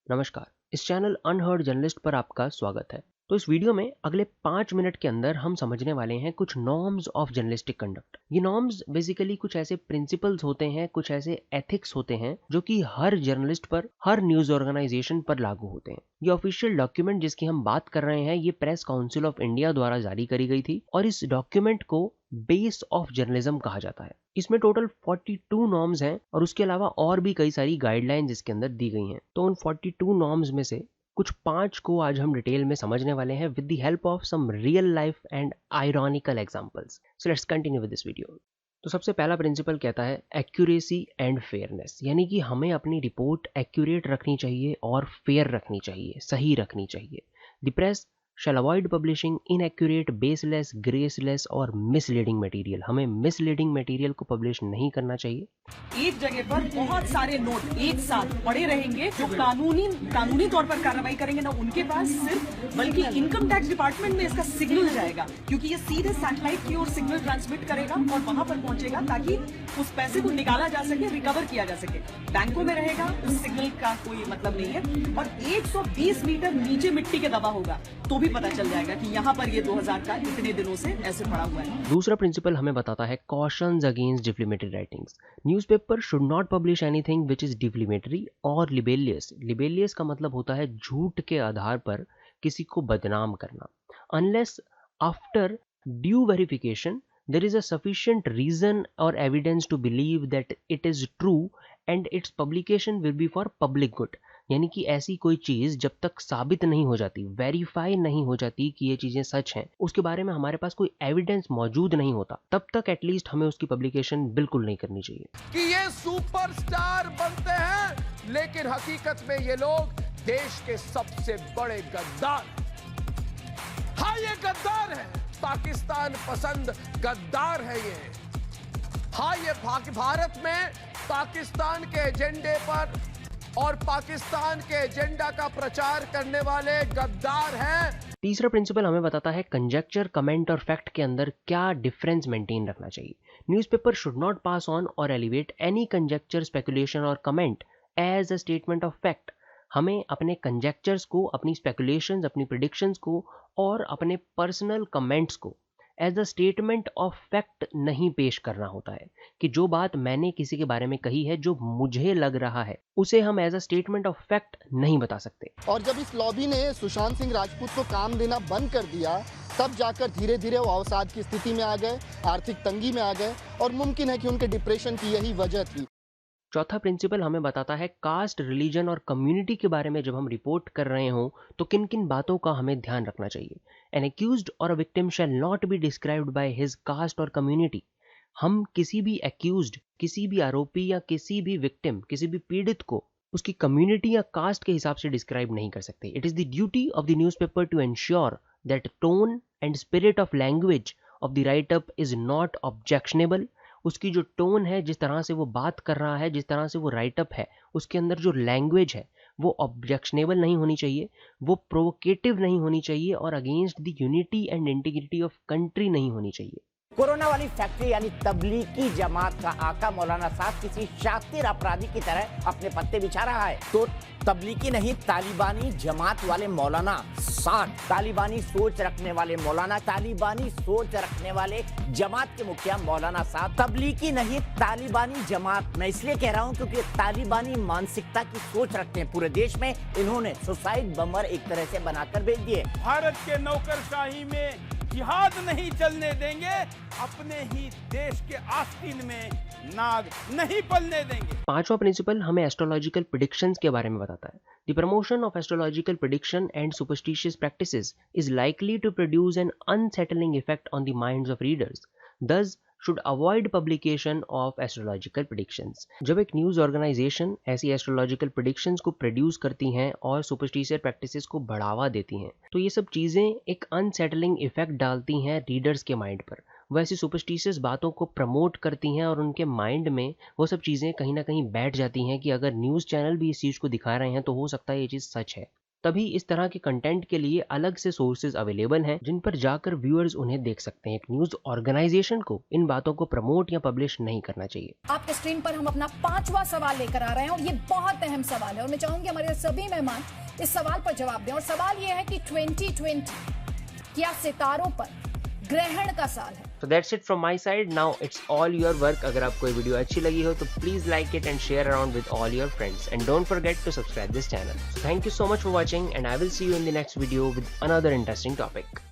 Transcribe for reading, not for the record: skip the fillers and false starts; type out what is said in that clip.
नमस्कार। इस channel unheard journalist पर आपका स्वागत है। तो इस वीडियो में अगले 5 मिनट के अंदर हम समझने वाले हैं कुछ नॉर्म्स ऑफ जर्नलिस्टिक कंडक्ट। ये नॉर्म्स बेसिकली कुछ ऐसे प्रिंसिपल्स होते हैं, कुछ ऐसे एथिक्स होते हैं जो कि हर जर्नलिस्ट पर, हर न्यूज ऑर्गेनाइजेशन पर लागू होते हैं। ये ऑफिशियल डॉक्यूमेंट जिसकी हम बात कर रहे हैं, ये प्रेस काउंसिल ऑफ इंडिया द्वारा जारी करी गई थी और इस डॉक्यूमेंट को बेस ऑफ जर्नलिज्म कहा जाता है। इसमें टोटल 42 नॉर्म्स हैं और उसके अलावा और भी कई सारी गाइडलाइंस इसके अंदर दी गई हैं। तो उन 42 नॉर्म्स में से कुछ 5 को आज हम डिटेल में समझने वाले हैं with the help of some real life and ironical examples. So let's continue with this video. तो सबसे पहला प्रिंसिपल कहता है एक्यूरेसी एंड फेयरनेस, यानी कि हमें अपनी रिपोर्ट एक्यूरेट रखनी चाहिए और फेयर रखनी चाहिए, सही रखनी चाहिए। The press shall avoid publishing inaccurate, baseless, graceless और misleading material। हमें misleading material को publish नहीं करना चाहिए। एक जगह पर बहुत सारे नोट एक साथ पड़े रहेंगे जो कानूनी तौर पर कार्रवाई करेंगे ना उनके पास सिर्फ, बल्कि इनकम टैक्स डिपार्टमेंट में इसका सिग्नल जाएगा, क्योंकि ये सीधे सैटेलाइट की ओर सिग्नल ट्रांसमिट करेगा और वहां पर पहुंचेगा ताकि उस पैसे को निकाला जा सके, रिकवर किया जा सके। बैंकों में रहेगा, उस सिग्नल का कोई मतलब नहीं है। और 120 मीटर नीचे मिट्टी के दबा होगा तो भी पता चल जाएगा कि यहाँ पर ये 2000 का इतने दिनों से ऐसे पड़ा हुआ है। दूसरा प्रिंसिपल हमें बताता है cautions against defamatory writings. Newspaper should not publish anything which is defamatory और लिबेलियस। लिबेलियस का मतलब होता है झूठ के आधार पर किसी को बदनाम करना। Unless after due verification there is a sufficient reason or evidence to believe that it is true and its publication will be for public good। यानी कि ऐसी कोई चीज जब तक साबित नहीं हो जाती, वेरीफाई नहीं हो जाती कि ये चीजें सच हैं, उसके बारे में हमारे पास कोई एविडेंस मौजूद नहीं होता, तब तक एटलीस्ट हमें उसकी पब्लिकेशन बिल्कुल नहीं करनी चाहिए। कि ये सुपरस्टार बनते हैं लेकिन हकीकत में ये लोग देश के सबसे बड़े गद्दार। हाँ, ये गद्दार है, पाकिस्तान पसंद गद्दार है ये। हाँ, ये भारत में पाकिस्तान के एजेंडे पर और पाकिस्तान के एजेंडा का प्रचार करने वाले गद्दार हैं। तीसरा प्रिंसिपल हमें बताता है कंजेक्चर, कमेंट और फैक्ट के अंदर क्या डिफरेंस मेंटेन रखना चाहिए। Newspaper should not pass on or elevate any conjecture, speculation or comment as a statement of fact. हमें अपने कंजेक्चर्स को, अपनी स्पेकुलेशंस, अपनी प्रिडिक्शंस को और अपने पर्सनल कमेंट्स को as a statement of fact नहीं पेश करना होता है कि जो बात मैंने किसी के बारे में कही है, जो मुझे लग रहा है, उसे हम as a statement of fact नहीं बता सकते। और जब इस लॉबी ने सुशांत सिंह राजपूत को काम देना बंद कर दिया, तब जाकर धीरे धीरे वो अवसाद की स्थिति में आ गए, आर्थिक तंगी में आ गए और मुमकिन है कि उनके डिप्रेशन की यही वजह थी। चौथा प्रिंसिपल हमें बताता है कास्ट, रिलीजन और कम्युनिटी के बारे में जब हम रिपोर्ट कर रहे हों तो किन किन बातों का हमें ध्यान रखना चाहिए। एन एक्यूज्ड और a victim shall not be described by his cast और कम्युनिटी। हम किसी भी एक्यूज्ड, किसी भी आरोपी या किसी भी विक्टिम, किसी भी पीड़ित को उसकी कम्युनिटी या कास्ट के हिसाब से डिस्क्राइब नहीं कर सकते। It is the duty of the newspaper to ensure that tone and spirit of language of the write up is not objectionable. उसकी जो टोन है, जिस तरह से वो बात कर रहा है, जिस तरह से वो राइटअप है, उसके अंदर जो लैंग्वेज है वो ऑब्जेक्शनेबल नहीं होनी चाहिए, वो प्रोवोकेटिव नहीं होनी चाहिए और against the unity and integrity of country नहीं होनी चाहिए। कोरोना वाली फैक्ट्री यानी तबलीगी जमात का आका मौलाना साहब किसी शातिर अपराधी की तरह अपने पत्ते बिछा रहा है, तो तबलीगी नहीं, तालिबानी जमात वाले मौलाना साहब, तालिबानी सोच रखने वाले मौलाना, तालिबानी सोच रखने वाले जमात के मुखिया मौलाना साहब, तबलीगी नहीं, तालिबानी जमात। मैं इसलिए कह रहा हूं क्योंकि तालिबानी मानसिकता की सोच रखते हैं पूरे देश में। इन्होंने सुसाइड बमर एक तरह से बनाकर भेज दिए। भारत के नौकरशाही में जिहाद नहीं चलने देंगे, अपने ही देश के आस्तीन में नाग नहीं पलने देंगे। पांचवा प्रिंसिपल हमें एस्ट्रोलॉजिकल प्रेडिक्शंस के बारे में बताता है। The promotion of astrological prediction and superstitious practices is likely to produce an unsettling effect on the minds of readers, thus should avoid publication of astrological predictions। जब एक न्यूज़ ऑर्गेनाइजेशन ऐसी astrological predictions को produce करती हैं और superstitious practices को बढ़ावा देती हैं, तो ये सब चीज़ें एक अनसेटलिंग इफेक्ट डालती हैं रीडर्स के माइंड पर। वो ऐसी सुपरस्टिशियस बातों को प्रमोट करती हैं और उनके माइंड में वो सब चीज़ें कहीं ना कहीं बैठ जाती हैं कि अगर न्यूज़ चैनल भी इस चीज़ को दिखा रहे हैं तो हो सकता है ये चीज़ सच है। तभी इस तरह के कंटेंट के लिए अलग से सोर्सेज अवेलेबल हैं जिन पर जाकर व्यूअर्स उन्हें देख सकते हैं। एक न्यूज ऑर्गेनाइजेशन को इन बातों को प्रमोट या पब्लिश नहीं करना चाहिए। आपके स्क्रीन पर हम अपना 5वां सवाल लेकर आ रहे हैं और ये बहुत अहम सवाल है और मैं चाहूंगी हमारे सभी मेहमान इस सवाल पर जवाब दें। और सवाल ये है कि 2020 क्या सितारों पर ग्रहण का साल है? So that's it from my side. Now it's all your work. अगर आपको ये वीडियो अच्छी लगी हो तो please like it and share around with all your friends. And don't forget to subscribe this channel. So thank you so much for watching and I will see you in the next video with another interesting topic.